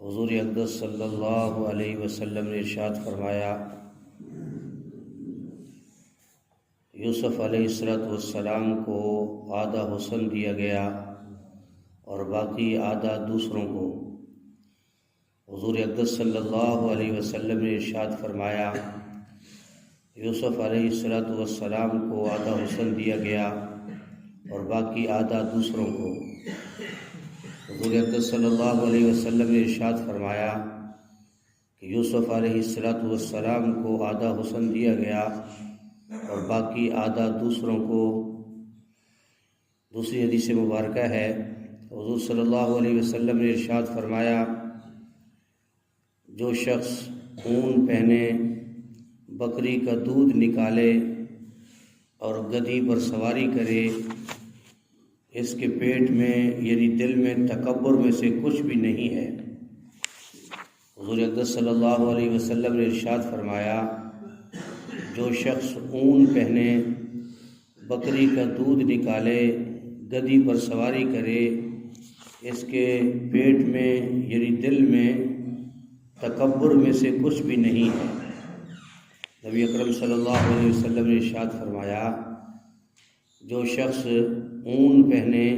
حضور اقدس صلی اللہ علیہ وسلم نے ارشاد فرمایا، یوسف علیہ السلام کو آدھا حسن دیا گیا اور باقی آدھا دوسروں کو۔ حضور اقدس صلی اللہ علیہ وسلم نے ارشاد فرمایا، یوسف علیہ السلام کو آدھا حسن دیا گیا اور باقی آدھا دوسروں کو۔ حضور اقدس صلی اللہ علیہ وسلم نے ارشاد فرمایا کہ یوسف علیہ السلام کو آدھا حسن دیا گیا اور باقی آدھا دوسروں کو۔ دوسری حدیث مبارکہ ہے، حضور صلی اللہ علیہ وسلم نے ارشاد فرمایا، جو شخص اون پہنے، بکری کا دودھ نکالے اور گدھی پر سواری کرے، اس کے پیٹ میں یعنی دل میں تکبر میں سے کچھ بھی نہیں ہے۔ حضور اقدس صلی اللہ علیہ وسلم نے ارشاد فرمایا، جو شخص اون پہنے، بکری کا دودھ نکالے، گدھی پر سواری کرے، اس کے پیٹ میں یعنی دل میں تکبر میں سے کچھ بھی نہیں ہے۔ نبی اکرم صلی اللہ علیہ وسلم نے ارشاد فرمایا، جو شخص اون پہنے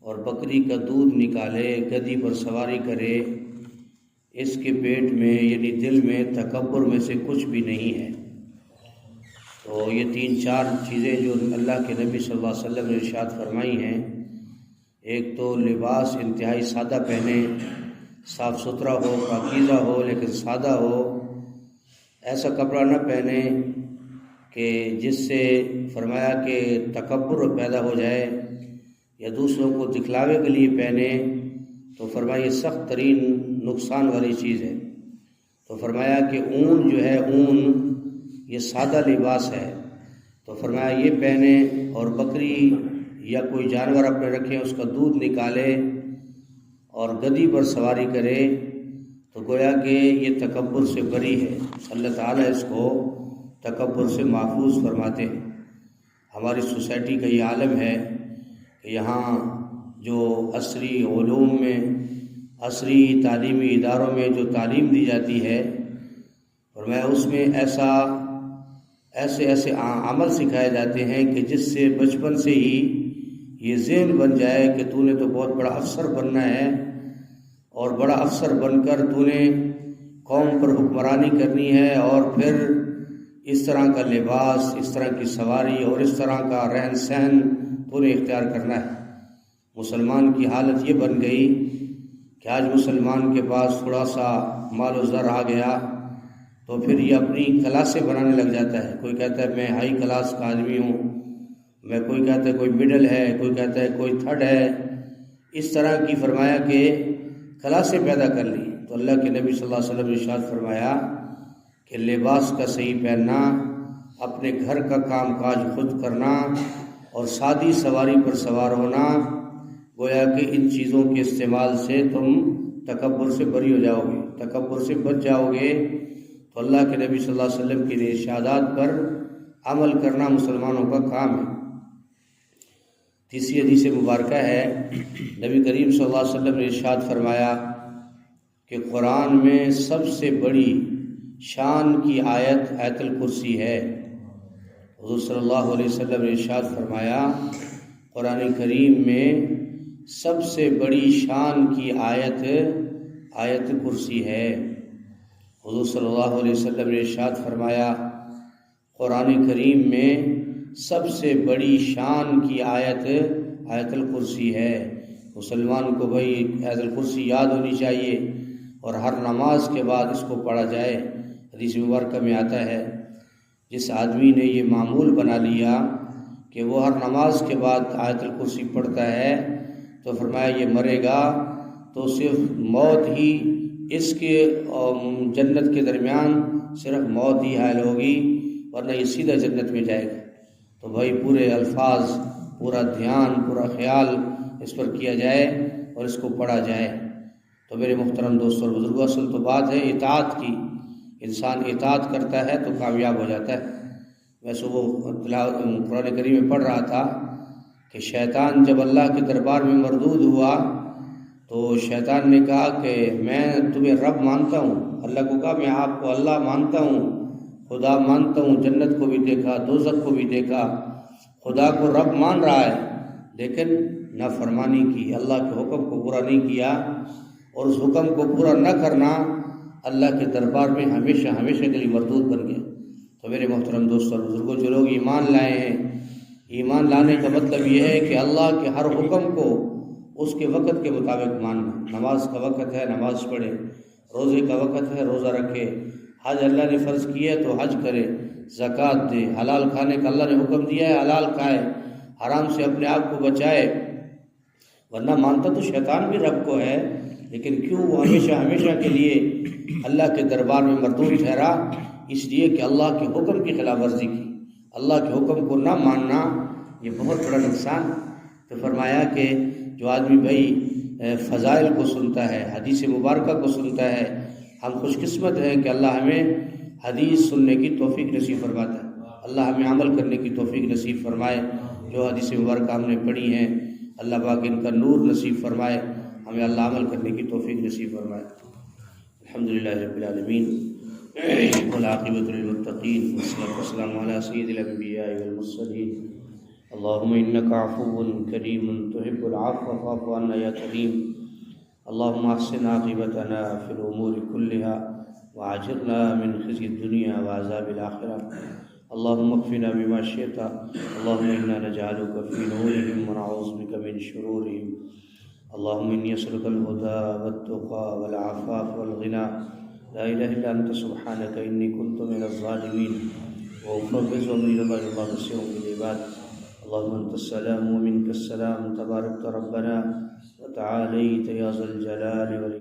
اور بکری کا دودھ نکالے، گدھی پر سواری کرے، اس کے پیٹ میں یعنی دل میں تکبر میں سے کچھ بھی نہیں ہے۔ تو یہ تین چار چیزیں جو اللہ کے نبی صلی اللہ علیہ وسلم نے ارشاد فرمائی ہیں، ایک تو لباس انتہائی سادہ پہنے، صاف ستھرا ہو، پاکیزہ ہو، لیکن سادہ ہو۔ ایسا کپڑا نہ پہنے کہ جس سے فرمایا کہ تکبر پیدا ہو جائے، یا دوسروں کو دکھلاوے کے لیے پہنے تو فرمایا یہ سخت ترین نقصان والی چیز ہے۔ تو فرمایا کہ اون جو ہے، اون یہ سادہ لباس ہے، تو فرمایا یہ پہنے، اور بکری یا کوئی جانور اپنے رکھیں، اس کا دودھ نکالے اور گدھی پر سواری کرے، تو گویا کہ یہ تکبر سے بری ہے۔ اللہ تعالیٰ اس کو تکبر سے محفوظ فرماتے ہیں۔ ہماری سوسائٹی کا یہ عالم ہے کہ یہاں جو عصری علوم میں، عصری تعلیمی اداروں میں جو تعلیم دی جاتی ہے، اور میں اس میں ایسے عمل سکھائے جاتے ہیں کہ جس سے بچپن سے ہی یہ ذہن بن جائے کہ تو نے تو بہت بڑا افسر بننا ہے، اور بڑا افسر بن کر تو نے قوم پر حکمرانی کرنی ہے، اور پھر اس طرح کا لباس، اس طرح کی سواری اور اس طرح کا رہن سہن تو نے اختیار کرنا ہے۔ مسلمان کی حالت یہ بن گئی کہ آج مسلمان کے پاس تھوڑا سا مال و زر آ گیا تو پھر یہ اپنی کلاسیں بنانے لگ جاتا ہے۔ کوئی کہتا ہے میں ہائی کلاس کا آدمی ہوں، کوئی کہتا ہے کوئی مڈل ہے، کوئی کہتا ہے کوئی تھرڈ ہے۔ اس طرح کی فرمایا کہ کلاسیں پیدا کر لی۔ تو اللہ کے نبی صلی اللہ علیہ وسلم نے ارشاد فرمایا کہ لباس کا صحیح پہننا، اپنے گھر کا کام کاج خود کرنا، اور سادی سواری پر سوار ہونا، گویا کہ ان چیزوں کے استعمال سے تم تکبر سے بری ہو جاؤ گے، تکبر سے بچ جاؤ گے۔ تو اللہ کے نبی صلی اللہ علیہ وسلم کے ارشادات پر عمل کرنا مسلمانوں کا کام ہے۔ تیسری حدیث مبارکہ ہے، نبی کریم صلی اللہ علیہ وسلم نے ارشاد فرمایا کہ قرآن میں سب سے بڑی شان کی آیت آیت الکرسی ہے۔ حضور صلی اللہ علیہ وسلم نے ارشاد فرمایا، قرآن کریم میں سب سے بڑی شان کی آیت آیت کرسی ہے۔ حضور صلی اللہ علیہ وسلم نے ارشاد فرمایا، قرآن کریم میں سب سے بڑی شان کی آیت آیت الکرسی ہے۔ مسلمان کو بھائی آیت الکرسی یاد ہونی چاہیے، اور ہر نماز کے بعد اس کو پڑھا جائے۔ حدیث مبارکہ میں آتا ہے، جس آدمی نے یہ معمول بنا لیا کہ وہ ہر نماز کے بعد آیت الکرسی پڑھتا ہے، تو فرمایا یہ مرے گا تو صرف موت ہی اس کے جنت کے درمیان صرف موت ہی حائل ہوگی، ورنہ یہ سیدھا جنت میں جائے گا۔ تو بھائی پورے الفاظ، پورا دھیان، پورا خیال اس پر کیا جائے اور اس کو پڑھا جائے۔ تو میرے محترم دوستوں اور بزرگوں، اصل تو بات ہے اطاعت کی۔ انسان اطاعت کرتا ہے تو کامیاب ہو جاتا ہے۔ میں صبح قرآن کریم میں پڑھ رہا تھا کہ شیطان جب اللہ کے دربار میں مردود ہوا تو شیطان نے کہا کہ میں تمہیں رب مانتا ہوں، اللہ کو کہا میں آپ کو اللہ مانتا ہوں، خدا مانتا ہوں، جنت کو بھی دیکھا، دوزخ کو بھی دیکھا، خدا کو رب مان رہا ہے، لیکن نافرمانی کی، اللہ کے حکم کو پورا نہیں کیا، اور اس حکم کو پورا نہ کرنا اللہ کے دربار میں ہمیشہ ہمیشہ کے لیے مردود بن گیا۔ تو میرے محترم دوستوں اور بزرگوں، جو لوگ ایمان لائے ہیں، ایمان لانے کا مطلب یہ ہے کہ اللہ کے ہر حکم کو اس کے وقت کے مطابق ماننا۔ نماز کا وقت ہے نماز پڑھے، روزے کا وقت ہے روزہ رکھے، حج اللہ نے فرض کیا ہے تو حج کرے، زکوٰۃ دے، حلال کھانے کا اللہ نے حکم دیا ہے حلال کھائے، حرام سے اپنے آپ کو بچائے، ورنہ مانتا تو شیطان بھی رب کو ہے، لیکن کیوں وہ ہمیشہ ہمیشہ کے لیے اللہ کے دربار میں مردود ٹھہرا؟ اس لیے کہ اللہ کے حکم کی خلاف ورزی کی، اللہ کے حکم کو نہ ماننا یہ بہت بڑا نقصان۔ تو فرمایا کہ جو آدمی بھائی فضائل کو سنتا ہے، حدیث مبارکہ کو سنتا ہے، ہم خوش قسمت ہیں کہ اللہ ہمیں حدیث سننے کی توفیق نصیب فرماتا ہے، اللہ ہمیں عمل کرنے کی توفیق نصیب فرمائے۔ جو حدیث مبارکہ ہم نے پڑھی ہیں اللہ پاک ان کا نور نصیب فرمائے، ہمیں اللہ عمل کرنے کی توفیق نصیب فرمائے۔ الحمدللہ رب العالمین والعاقبۃ للمتقین والصلاۃ والسلام علی سید الانبیاء والمرسلین۔ اللہم انک عفو کریم تحب العفو فاعف عنا یا کریم۔ اللہم احسن عاقبتنا فی الامور کلها واجرنا من خزي الدنيا وعذاب الآخرة۔ اللهم اكفنا بما شئت، اللهم انا نجعلك في نورهم ونعوذ بك من شرورهم۔ اللهم اني اسألك الهدى والتقى والعفاف والغنى، لا اله الا انت سبحانك اني كنت من الظالمين، وافوض امري الى الله بصير بالعباد۔ اللهم انت السلام ومنك السلام، تباركت ربنا وتعاليت يا ذا الجلال والاكرام۔